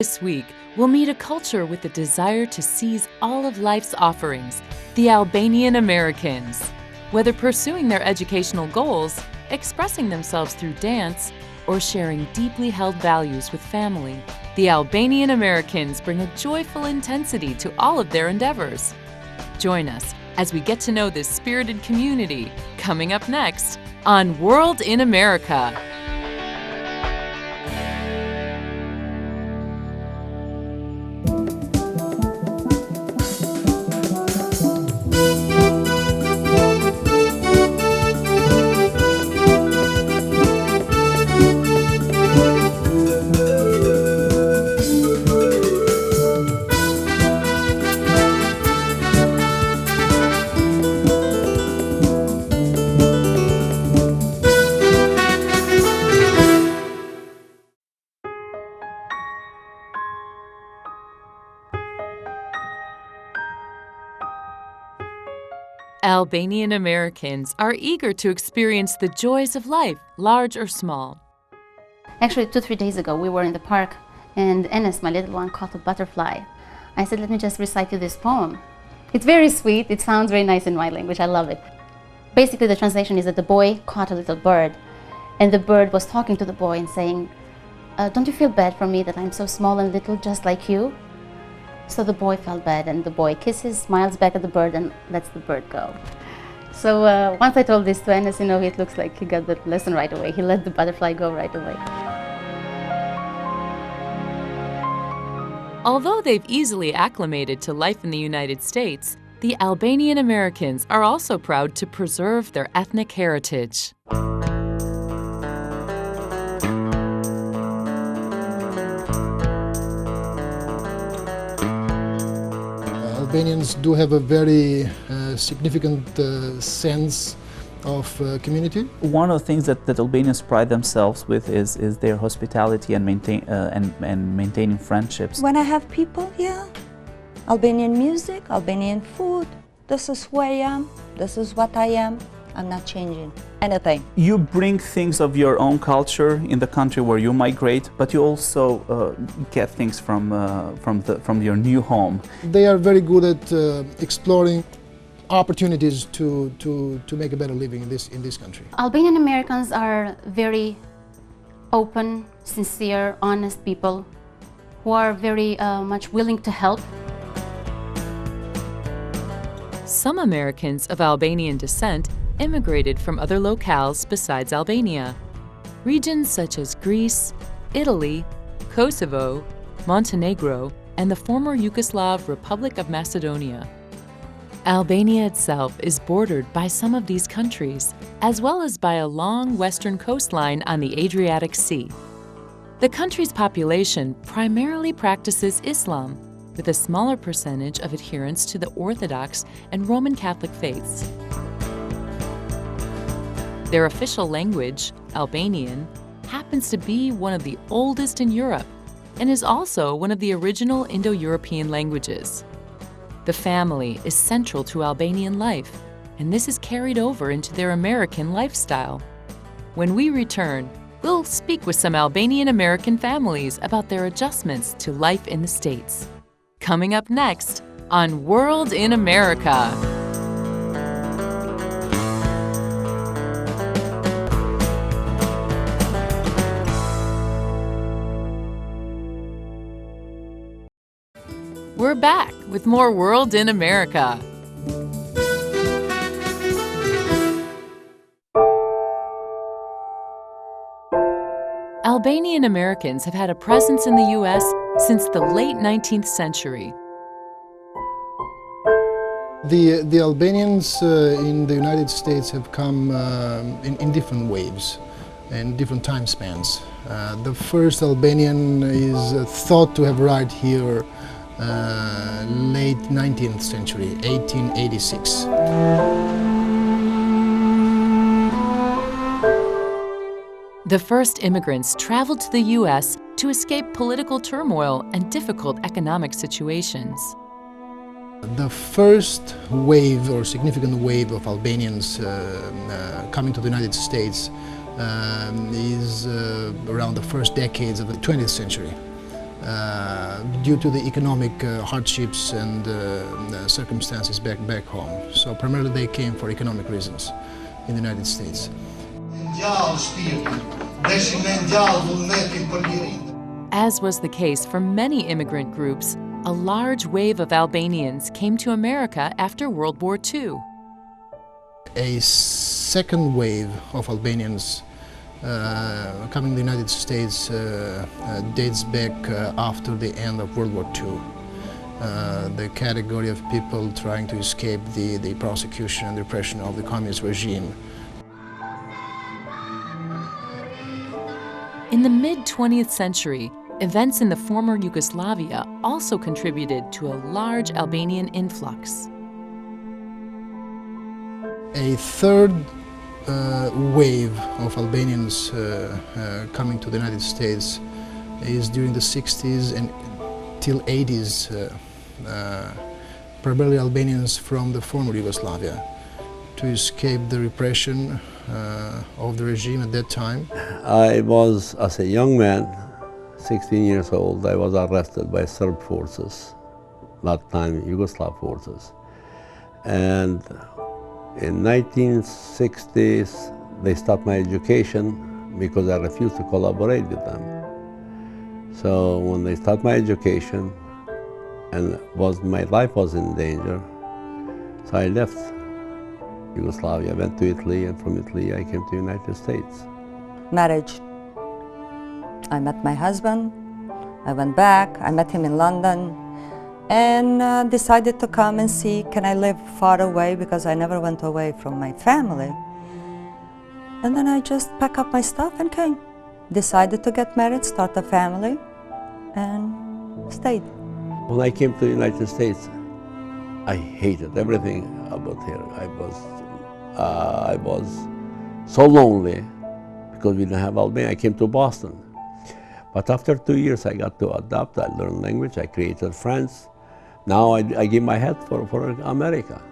This week, we'll meet a culture with a desire to seize all of life's offerings, the Albanian Americans. Whether pursuing their educational goals, expressing themselves through dance, or sharing deeply held values with family, the Albanian Americans bring a joyful intensity to all of their endeavors. Join us as we get to know this spirited community, coming up next on World in America. Albanian Americans are eager to experience the joys of life, large or small. Actually, 2-3 days ago, we were in the park, and Enes, my little one, caught a butterfly. I said, let me just recite you this poem. It's very sweet. It sounds very nice in my language. I love it. Basically, the translation is that the boy caught a little bird, and the bird was talking to the boy and saying, don't you feel bad for me that I'm so small and little, just like you? So the boy felt bad, and the boy kisses, smiles back at the bird, and lets the bird go. So once I told this to Enes, it looks like he got the lesson right away. He let the butterfly go right away. Although they've easily acclimated to life in the United States, the Albanian Americans are also proud to preserve their ethnic heritage. Albanians do have a very significant sense of community. One of the things that Albanians pride themselves with is their hospitality and maintaining friendships. When I have people here, Albanian music, Albanian food, this is who I am, this is what I am. I'm not changing anything. You bring things of your own culture in the country where you migrate, but you also get things from your new home. They are very good at exploring opportunities to make a better living in this country. Albanian Americans are very open, sincere, honest people who are very much willing to help. Some Americans of Albanian descent immigrated from other locales besides Albania. Regions such as Greece, Italy, Kosovo, Montenegro, and the former Yugoslav Republic of Macedonia. Albania itself is bordered by some of these countries, as well as by a long western coastline on the Adriatic Sea. The country's population primarily practices Islam, with a smaller percentage of adherents to the Orthodox and Roman Catholic faiths. Their official language, Albanian, happens to be one of the oldest in Europe and is also one of the original Indo-European languages. The family is central to Albanian life, and this is carried over into their American lifestyle. When we return, we'll speak with some Albanian American families about their adjustments to life in the States. Coming up next on World in America. We're back with more World in America. Albanian Americans have had a presence in the U.S. since the late 19th century. The Albanians in the United States have come in different waves and different time spans. The first Albanian is thought to have arrived here late 19th century, 1886. The first immigrants traveled to the U.S. to escape political turmoil and difficult economic situations. The first wave or significant wave of Albanians coming to the United States is around the first decades of the 20th century. due to the economic hardships and circumstances back home. So primarily they came for economic reasons in the United States. As was the case for many immigrant groups, a large wave of Albanians came to America after World War II. A second wave of Albanians coming to the United States dates back after the end of World War II. The category of people trying to escape the prosecution and repression of the communist regime. In the mid-20th century, events in the former Yugoslavia also contributed to a large Albanian influx. A third wave of Albanians coming to the United States is during the 60s and till 80s, primarily Albanians from the former Yugoslavia, to escape the repression of the regime at that time. I was, as a young man, 16 years old, I was arrested by Serb forces, that time Yugoslav forces. And in 1960s, they stopped my education because I refused to collaborate with them. So when they stopped my education and my life was in danger, so I left Yugoslavia, went to Italy, and from Italy I came to the United States. Marriage. I met my husband, I went back, I met him in London, and decided to come and see, can I live far away, because I never went away from my family. And then I just packed up my stuff and came. Decided to get married, start a family, and stayed. When I came to the United States, I hated everything about here. I was so lonely because we didn't have Albania. I came to Boston. But after 2 years, I got to adapt. I learned language, I created friends. Now I give my head for America.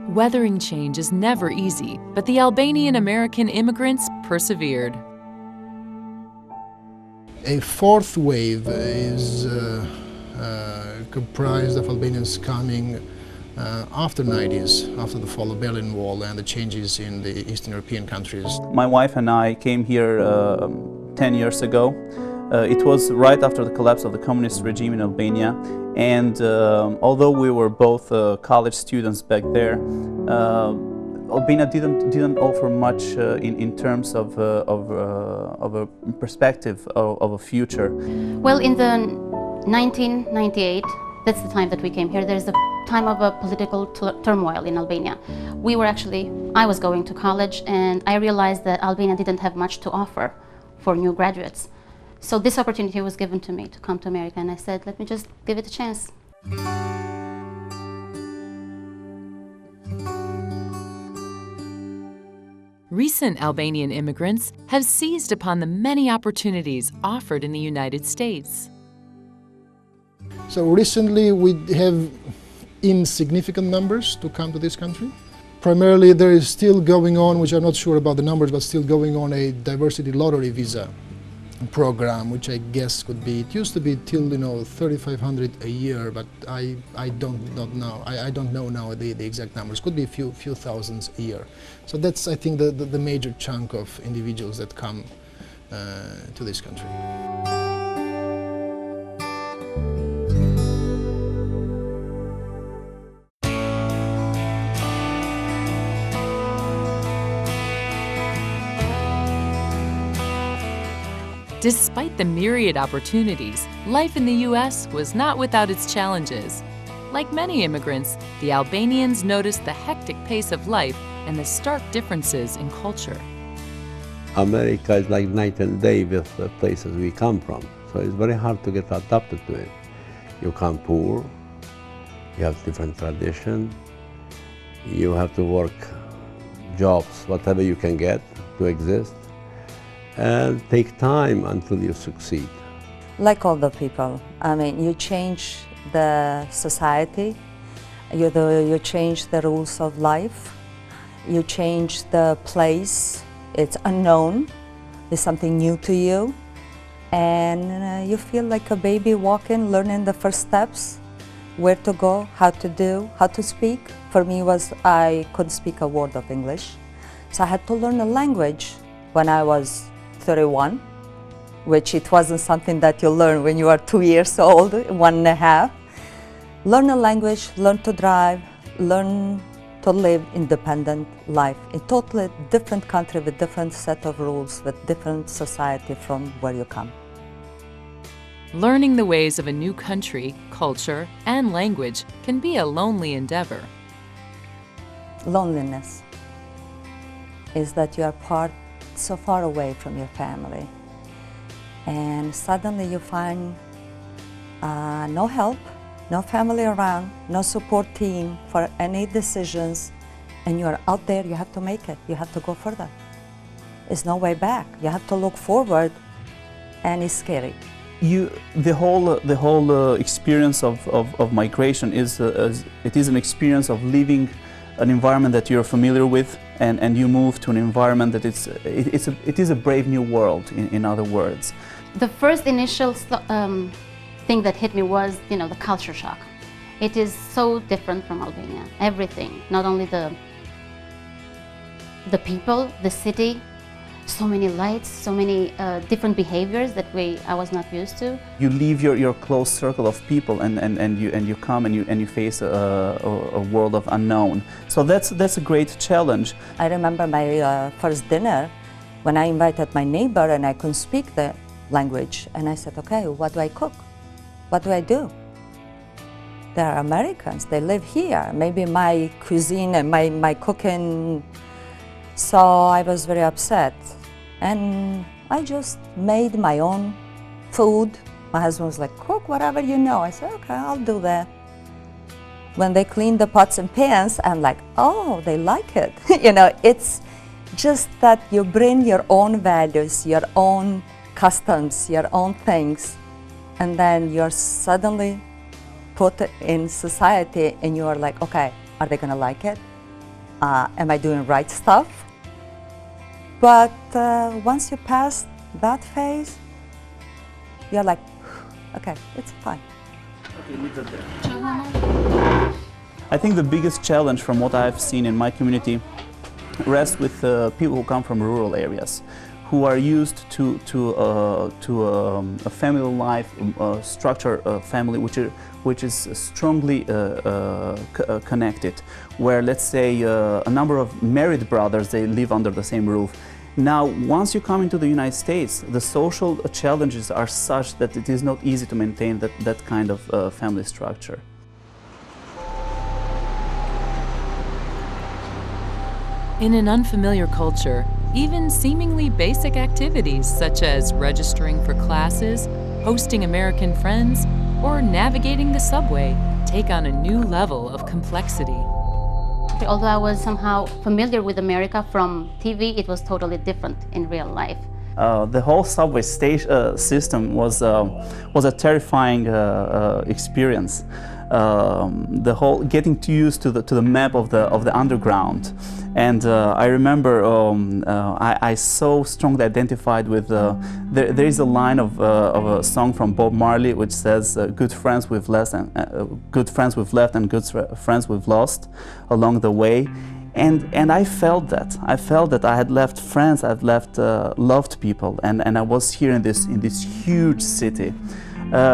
Weathering change is never easy, but the Albanian American immigrants persevered. A fourth wave is comprised of Albanians coming after the 90s, after the fall of the Berlin Wall and the changes in the Eastern European countries. My wife and I came here 10 years ago. It was right after the collapse of the communist regime in Albania, and although we were both college students back there, Albania didn't offer much in terms of a perspective of a future. Well, in the 1998, that's the time that we came here. There's a time of a political turmoil in Albania. I was going to college, and I realized that Albania didn't have much to offer for new graduates. So this opportunity was given to me to come to America, and I said, let me just give it a chance. Recent Albanian immigrants have seized upon the many opportunities offered in the United States. So recently we have insignificant numbers to come to this country. Primarily there is still going on, which I'm not sure about the numbers, but still going on a diversity lottery visa program, which I guess could be, it used to be till, $3,500 a year, but I don't know. I don't know now the exact numbers. Could be a few thousands a year. So that's, I think, the major chunk of individuals that come to this country. Despite the myriad opportunities, life in the U.S. was not without its challenges. Like many immigrants, the Albanians noticed the hectic pace of life and the stark differences in culture. America is like night and day with the places we come from, so it's very hard to get adapted to it. You come poor, you have different tradition, you have to work jobs, whatever you can get to exist, and take time until you succeed. Like all the people, I mean, you change the society, you change the rules of life, you change the place, it's unknown, it's something new to you, and you feel like a baby walking, learning the first steps, where to go, how to do, how to speak. For me was I couldn't speak a word of English, so I had to learn a language when I was 31, which it wasn't something that you learn when you are 2 years old, 1.5. Learn a language, learn to drive, learn to live independent life in totally different country with different set of rules, with different society from where you come. Learning the ways of a new country, culture, and language can be a lonely endeavor. Loneliness is that you are so far away from your family, and suddenly you find no help, no family around, no support team for any decisions, and you're out there, you have to make it, you have to go further. There's no way back, you have to look forward, and it's scary. The whole experience of migration is an experience of leaving an environment that you're familiar with, and you move to an environment that it is a brave new world, in other words. The first initial thing that hit me was, the culture shock. It is so different from Albania. Everything, not only the people, the city, so many lights, so many different behaviors that I was not used to. You leave your close circle of people and you come and you face a world of unknown. So that's a great challenge. I remember my first dinner when I invited my neighbor and I couldn't speak the language, and I said, okay, what do I cook? What do I do? They're Americans, they live here. Maybe my cuisine and my cooking. So I was very upset. And I just made my own food. My husband was like, cook whatever you know. I said, okay, I'll do that. When they clean the pots and pans, I'm like, oh, they like it. It's just that you bring your own values, your own customs, your own things, and then you're suddenly put in society and you are like, okay, are they gonna like it? Am I doing right stuff? But once you pass that phase, you're like, okay, it's fine. Okay, leave it there. I think the biggest challenge from what I've seen in my community rests with people who come from rural areas, who are used to a family life structure, family which is strongly connected, where, let's say, a number of married brothers, they live under the same roof. Now, once you come into the United States, the social challenges are such that it is not easy to maintain that kind of family structure. In an unfamiliar culture, even seemingly basic activities such as registering for classes, hosting American friends, or navigating the subway take on a new level of complexity. Although I was somehow familiar with America from TV, it was totally different in real life. The whole subway system was a terrifying experience. The whole getting used to the map of the underground, and I remember I so strongly identified with there is a line of a song from Bob Marley which says good friends we've left and good friends we've lost along the way. And I felt that. I felt that I had left friends, I'd left loved people, and I was here in this huge city,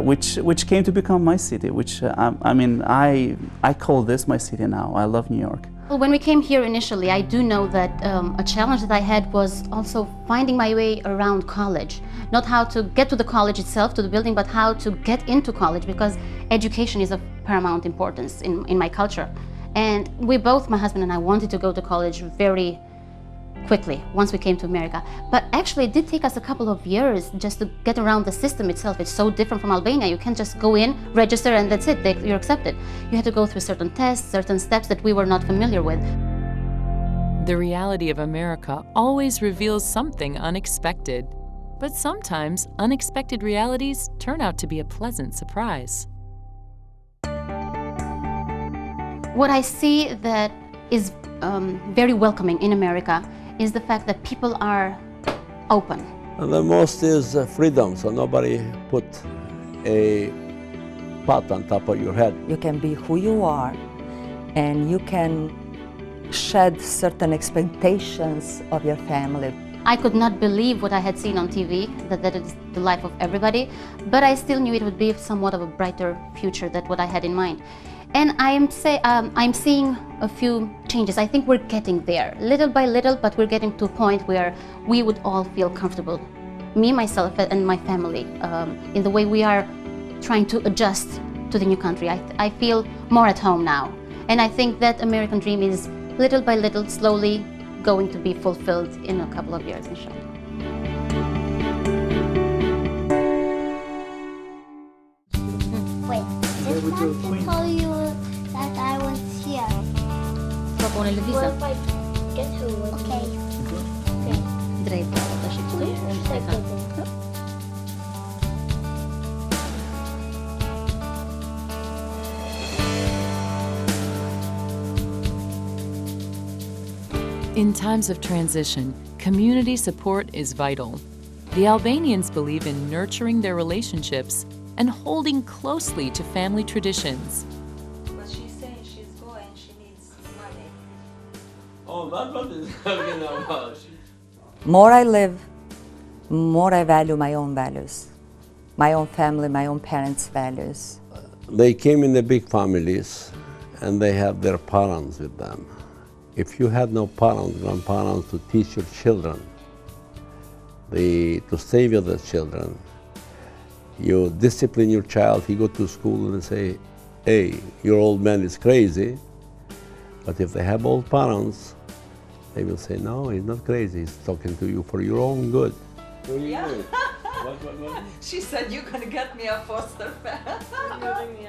which came to become my city. Which I call this my city now. I love New York. Well, when we came here initially, I do know that a challenge that I had was also finding my way around college. Not how to get to the college itself, to the building, but how to get into college, because education is of paramount importance in my culture. And we both, my husband and I, wanted to go to college very quickly once we came to America. But actually it did take us a couple of years just to get around the system itself. It's so different from Albania. You can't just go in, register, and that's it, you're accepted. You had to go through certain tests, certain steps that we were not familiar with. The reality of America always reveals something unexpected. But sometimes unexpected realities turn out to be a pleasant surprise. What I see that is very welcoming in America is the fact that people are open. And the most is freedom, so nobody put a pot on top of your head. You can be who you are, and you can shed certain expectations of your family. I could not believe what I had seen on TV, that is the life of everybody, but I still knew it would be somewhat of a brighter future than what I had in mind. And I'm seeing a few changes. I think we're getting there, little by little, but we're getting to a point where we would all feel comfortable, me, myself, and my family, in the way we are trying to adjust to the new country. I feel more at home now. And I think that American dream is little by little, slowly going to be fulfilled in a couple of years, inshallah. Wait, just want to tell you that I was here. Propone le What visa. if I get to it? Okay. Okay. Drejt, tash i këtu. In times of transition, community support is vital. The Albanians believe in nurturing their relationships and holding closely to family traditions. But she's saying she's going, she needs money. Oh, that's what is talking about. More I live, more I value my own values, my own family, my own parents' values. They came in the big families, and they have their parents with them. If you had no parents, grandparents to teach your children, to save your children, you discipline your child, he go to school and say, hey, your old man is crazy. But if they have old parents, they will say, no, he's not crazy, he's talking to you for your own good. What are you doing? What? She said, you're gonna get me a foster family.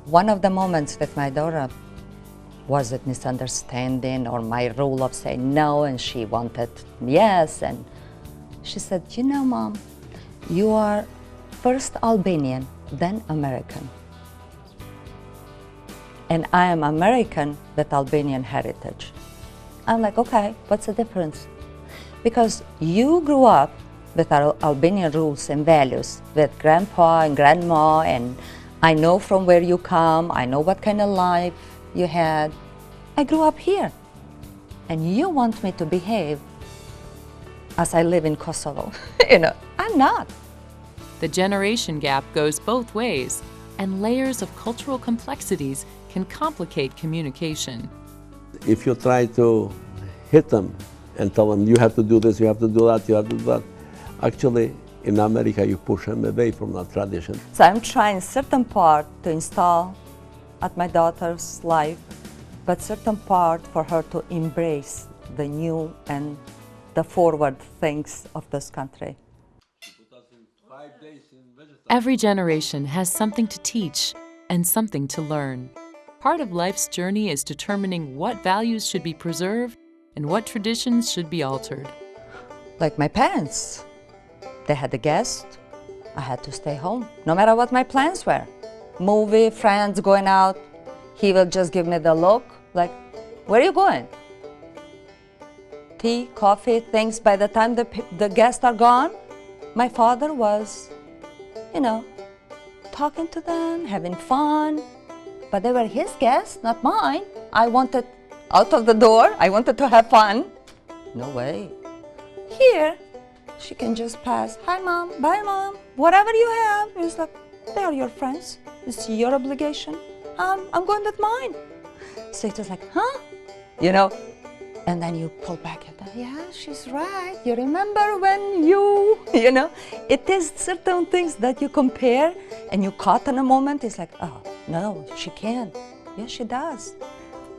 One of the moments with my daughter was it misunderstanding or my rule of saying no, and she wanted yes, and she said, you know, Mom, you are first Albanian, then American. And I am American with Albanian heritage. I'm like, okay, what's the difference? Because you grew up with our Albanian rules and values, with grandpa and grandma, and I know from where you come, I know what kind of life you had. I grew up here. And you want me to behave as I live in Kosovo. You know, I'm not. The generation gap goes both ways, and layers of cultural complexities can complicate communication. If you try to hit them and tell them, you have to do this, you have to do that, you have to do that, actually, in America, you push them away from that tradition. So I'm trying certain part to install at my daughter's life, but certain part for her to embrace the new and the forward things of this country. Every generation has something to teach and something to learn. Part of life's journey is determining what values should be preserved and what traditions should be altered. Like my parents, they had a guest, I had to stay home, no matter what my plans were. Movie, friends, going out, he will just give me the look, like, where are you going? Tea, coffee, things. By the time the guests are gone, my father was, you know, talking to them, having fun. But they were his guests, not mine. I wanted out of the door, I wanted to have fun. No way. Here, she can just pass, hi Mom, bye Mom, whatever you have. It's like, they are your friends, it's your obligation. I'm going with mine. So it was like, huh? You know, and then you pull back and think, yeah, she's right. You remember when you know, it is certain things that you compare and you caught in a moment. It's like, oh, no, she can't. Yes, she does.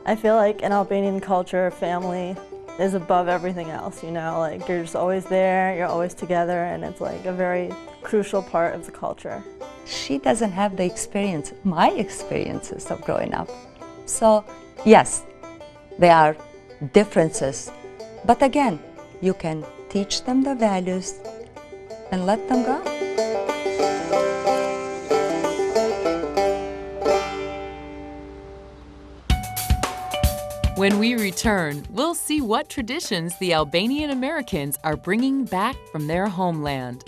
I feel like in Albanian culture, family is above everything else, you know, like you're just always there, you're always together, and it's like a very crucial part of the culture. She doesn't have the experience, my experiences of growing up. So, yes, there are differences, but again, you can teach them the values and let them go. When we return, we'll see what traditions the Albanian Americans are bringing back from their homeland.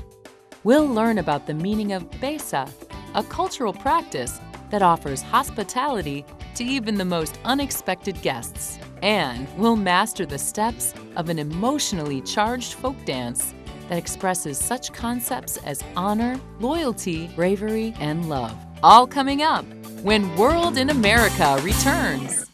We'll learn about the meaning of besa, a cultural practice that offers hospitality to even the most unexpected guests. And we'll master the steps of an emotionally charged folk dance that expresses such concepts as honor, loyalty, bravery, and love. All coming up when World in America returns.